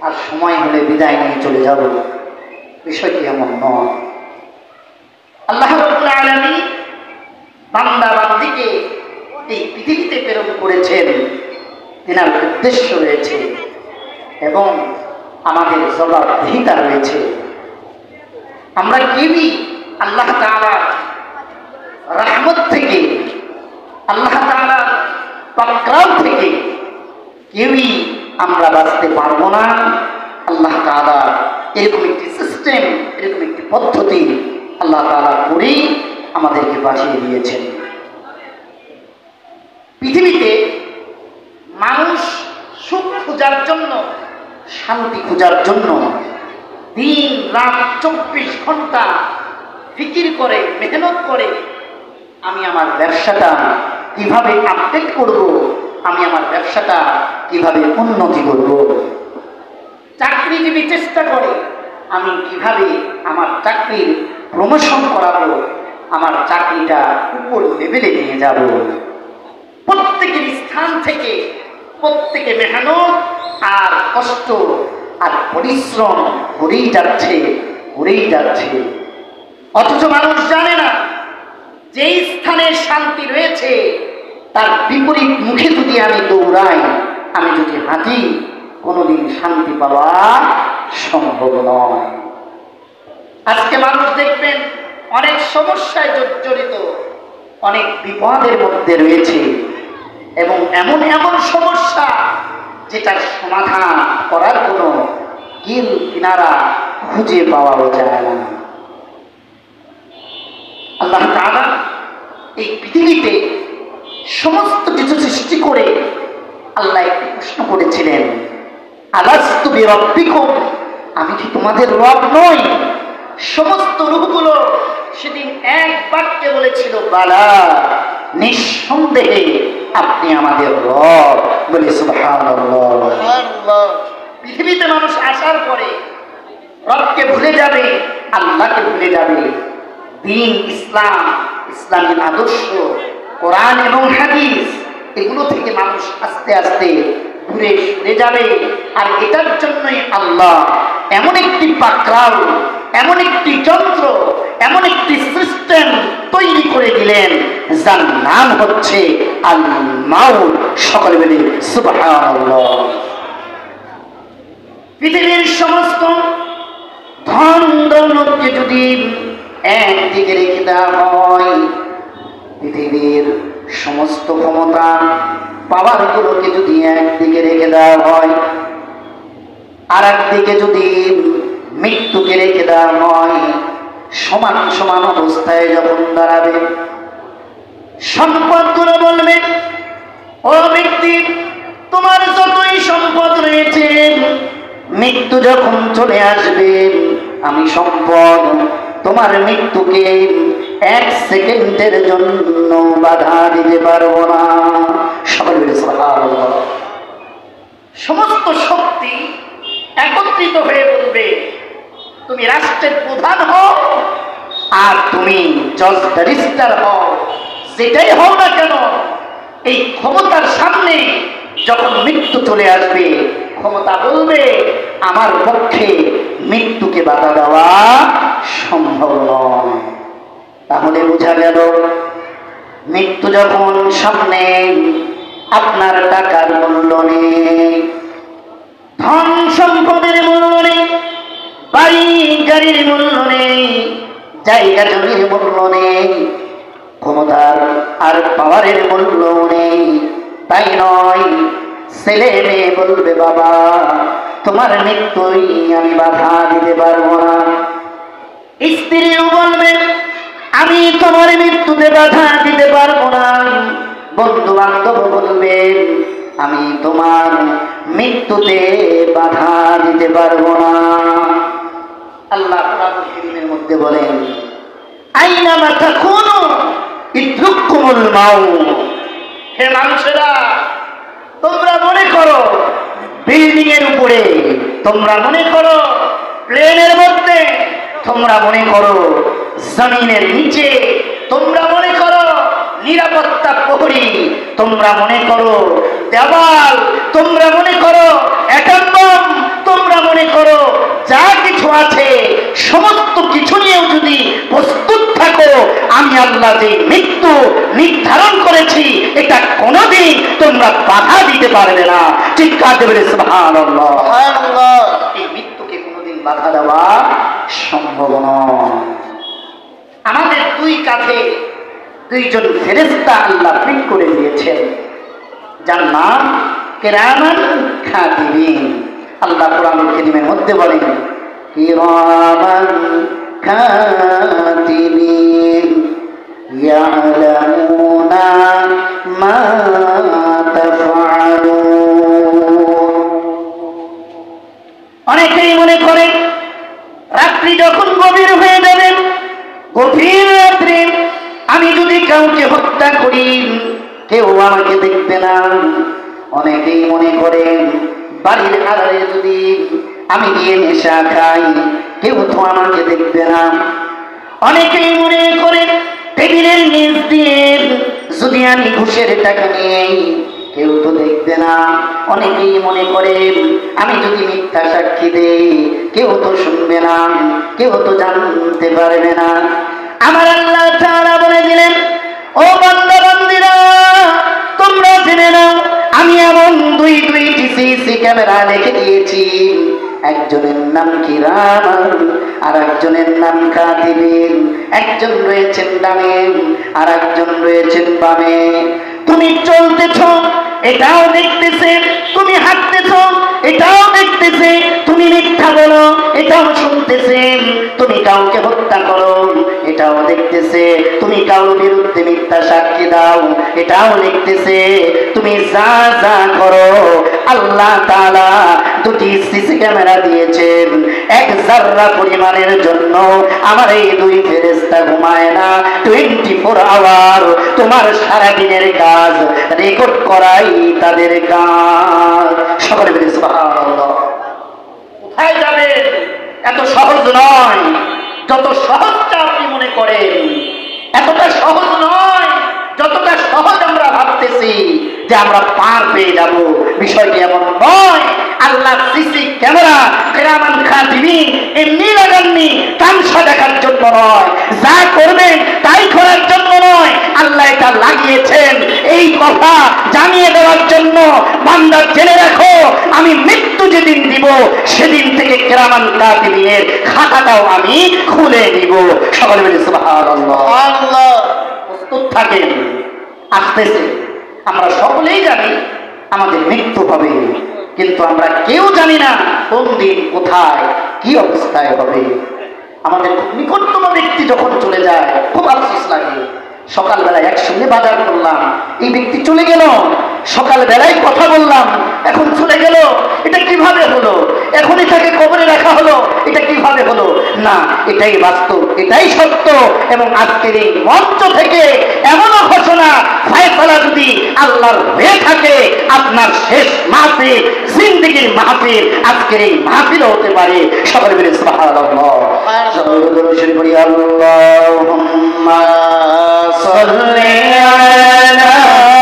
আর সময় হলে বিদায় নিয়ে চলে যাব। বিষয়টি এমন নয়। আল্লাহ রাব্বুল আলামিন বান্দা বান্দীকে এই পৃথিবীতে প্রেরণ করেছেন, তিনার উদ্দেশ্য রয়েছে এবং আমাদের জবাবদিহিতা রয়েছে। আমরা কেউই আল্লাহ তাআলার রহমত থেকে, আল্লাহ তাআলার পাকরাম থেকে কেউই আমরা বাঁচতে পারবো না। আল্লাহ তাআলা এরকম একটি সিস্টেম, এরকম একটি পদ্ধতি আল্লাহ তাআলা করেই আমাদেরকে বাঁচিয়ে দিয়েছেন। পৃথিবীতে মানুষ সুখ খোঁজার জন্য, শান্তি খোঁজার জন্য দিন রাত 24 ঘন্টা ফিকির করে, মেহনত করে, আমি আমার ব্যবসাটা কিভাবে আপডেট করব, আমি আমার ব্যবসাটা কিভাবে উন্নতি করব। চাকরিজীবী চেষ্টা করে আমি কিভাবে আমার চাকরির প্রমোশন করাবো, আমার চাকরিটা উপর লেভেলে নিয়ে যাব। প্রত্যেকের স্থান থেকে প্রত্যেকে মেহনত আর কষ্ট আর পরিশ্রম করেই যাচ্ছে। অথচ মানুষ জানে না যেই স্থানে শান্তি রয়েছে তার বিপরীত মুখে যদি আমি দৌড়াই, আমি যদি হাঁটি, কোনোদিন শান্তি পাওয়া সম্ভব নয়। আজকে মানুষ দেখবেন অনেক সমস্যায় জর্জরিত, অনেক বিপদের মধ্যে রয়েছে এবং এমন এমন সমস্যা যেটার সমাধান করার কোনো কিল কিনারা খুঁজে পাওয়াও যায় না। আল্লাহ তাআলা এই পৃথিবীতে সমস্ত কিছু সৃষ্টি করে আল্লাহ একটি প্রশ্ন করেছিলেন, আলাস্তু বিরাব্বিকুম, আমি কি তোমাদের রব নই? সমস্ত রূহগুলো সেদিন এক বাক্যে বলেছিল, বালা, নিঃসন্দেহে আপনি আমাদের রব। বলে সুবহানাল্লাহ। পৃথিবীতে মানুষ আসার পরে রবকে ভুলে যাবে, আল্লাহকে ভুলে যাবে। দ্বীন ইসলাম, ইসলামী আদর্শ, কোরআন এবং হাদিস, এগুলো থেকে মানুষ আস্তে আস্তে ঘুরে সরে যাবে। আর এটার জন্যই আল্লাহ এমন একটি পাকরাও, এমন একটি যন্ত্র, এমন একটি সিস্টেম তৈরি করে দিলেন যার নাম হচ্ছে আল মাউত। সকলে বলি সুবহানাল্লাহ। পৃথিবীর সমস্ত ধন দৌলতকে যদি একদিকে রেখে দেওয়া হয়, পৃথিবীর সমস্ত ক্ষমতা পাওয়ার গুলোকে যদি একদিকে রেখে দেওয়া হয়, আর একদিকে যদি মৃত্যুকে রেখে দেওয়া হয়, সমান সমান অবস্থায় যখন দাঁড়াবে, সম্পদগুলো বলবে, ও ব্যক্তি, তোমার যতই সম্পদ রয়েছে, মৃত্যু যখন চলে আসবে, আমি সম্পদ তোমার মৃত্যুকে 1 সেকেন্ডের জন্য বাধা দিতে পারবো না। সকলে সুবহানাল্লাহ। সমস্ত শক্তি একত্রিত হয়ে বলবে, তুমি রাষ্ট্রের প্রধান হও আর তুমি জজ ব্যারিস্টার হও, যেটাই হও না কেন, এই ক্ষমতার সামনে যখন মৃত্যু চলে আসবে, ক্ষমতা বলবে আমার পক্ষে মৃত্যুকে বাধা দেওয়া সম্ভব নয়। তাহলে বোঝা গেল, মৃত্যু যখন সামনে, আপনার টাকার মূল্য নেই, ধন সম্পদের মূল্য নেই, বাড়ি গাড়ির মূল্য নেই, জায়গা জমির মূল্য নেই, ক্ষমতার আর পাওয়ারের মূল্য নেই। তাই নয়, ছেলে মেয়ে বলবে, বাবা তোমার মৃত্যুই আমি বাধা দিতে পারবো না। স্ত্রীও বলবে, আমি তোমার মৃত্যুতে বাধা দিতে পারবো না। বন্ধু বান্ধব বলবে, আমি তোমার মৃত্যুতে বাধা দিতে পারবো না। আল্লাহ কোরআনুল কারীমের মধ্যে বলেন, আইনামা তাকুনু ইদরুকুমুল মাউত। হে মানুষেরা, তোমরা মনে করো বিল্ডিং এর উপরে, তোমরা মনে করো প্লেনের মধ্যে, তোমরা মনে করো জমিনের নিচে, তোমরা মনে করো নিরাপত্তা প্রহরী, তোমরা মনে করো দেওয়াল, তোমরা মনে করো অ্যাটম বম, তোমরা আমরা যে মৃত্যু নির্ধারণ করেছি এটা কোনোদিন তোমরা বাধা দিতে পারবে না। চিৎকার দেবে সুবহানাল্লাহ। এই মৃত্যুকে কোনোদিন বাধা দেওয়া সম্ভব নয়। আমাদের দুই কাঁধে দুইজন ফেরেশতা আল্লাহ ফিট করে দিয়েছেন, যার নাম কিরামান কাতিবিন। আল্লাহ কোরআনুল কারীমের মধ্যে বলেন কিরামান কাতিবিন ইয়ালামুনা মা তাফআলুন। অনেকেই মনে করেন রাত্রি যখন গভীর হয়ে যাবে, গভীর রাত্রে আমি যদি কাউকে হত্যা করি কেউ আমাকে দেখবে না। অনেকেই মনে করেন বাড়ির আড়ালে যদি আমি গিয়ে নেশা খাই কেউ তো আমাকে দেখবে না। অনেকেই মনে করেন টেবিলের নিচ দিয়ে যদি আমি ঘুষের টাকা নিয়ে কেউ তো দেখবে না। অনেকেই মনে করেন আমি যদি মিথ্যা সাক্ষী দেই কেউ তো শুনবে না, কেউ তো জানতে পারবে না। আমার আল্লাহ তাআলা বলে দিলেন, ও বান্দা বান্দীরা তোমরা জেনে নাও আমি এমন দুইটি সিসি ক্যামেরা রেখে দিয়েছি, একজনের নাম কিরামান আর একজনের নাম কাতিবিন। একজন রয়েছেন ডানে আর একজন রয়েছেন বামে। তুমি চলতেছ এটাও দেখতেছে, তুমি হাঁটতেছ এটাও দেখতেছে, তুমি মিথ্যা বলো এটাও শুনতেছে, তুমি কাউকে হত্যা করো এটাও দেখতেছে, তুমি কারোর বিরুদ্ধে মিথ্যা সাক্ষী দাও এটাও দেখতেছে। তুমি যা যা করো আল্লাহ তাআলা দুটি সিসি ক্যামেরা দিয়েছেন। এক জাররা পরিমাণের জন্য আমার এই দুই ফেরেশতা ঘুমায় না। 24 আওয়ার তোমার সারাদিনের কাজ রেকর্ড করাই তাদের কাজ। সকলে বলি সুবহানাল্লাহ। কোথায় যাবেন এত সহজ নয়। যত সহজটা আপনি মনে করেন এতটা সহজ নয়, যতটা সহজ আমরা ভাবতেছি যে আমরা পার পেয়ে যাব, বিষয়টি এমন নয়। আল্লাহ সিসি ক্যামেরা কিরামান কাতিবিন এমনি লাগাননি তামসা দেখার জন্য নয়, যা করবেন তাই করার জন্য নয়। আল্লাহ এটা লাগিয়েছেন এই কথা জানিয়ে দেওয়ার জন্য, বান্দা জেনে রাখো আমি মৃত্যু যেদিন দিব সেদিন থেকে কিরামান কাতিবিনের খাতাটাও আমি খুলে দিব। সকলে বলি সুবহানাল্লাহ। সুবহানাল্লাহ। প্রস্তুত থাকেন, আসতেছে। আমরা সকলেই জানি আমাদের মৃত্যু হবে, কিন্তু আমরা কেউ জানি না কোন দিন কোথায় কি অবস্থায় হবে। আমাদের খুব নিকটতম ব্যক্তি যখন চলে যায় খুব আফসোস লাগে। সকালবেলায় একসঙ্গে বাজার করলাম, এই ব্যক্তি চলে গেল। সকালবেলায় কথা বললাম, এখন চলে গেল। এটা কিভাবে হলো? এখনই তাকে কবরে রাখা হলো, এটা কিভাবে হলো? না, এটাই বাস্তব, এটাই সত্য। এবং আজকের এই মঞ্চ থেকে এমনও ঘোষণা ফায়সালা যদি আল্লাহর হয়ে থাকে, আপনার শেষ মাহফিল জিন্দেগীর মাহফিল আজকের এই মাহফিলও হতে পারে। সকলে বলে সুবহানাল্লাহ। সকলে বলি আল্লাহুম্মা সাল্লি আলা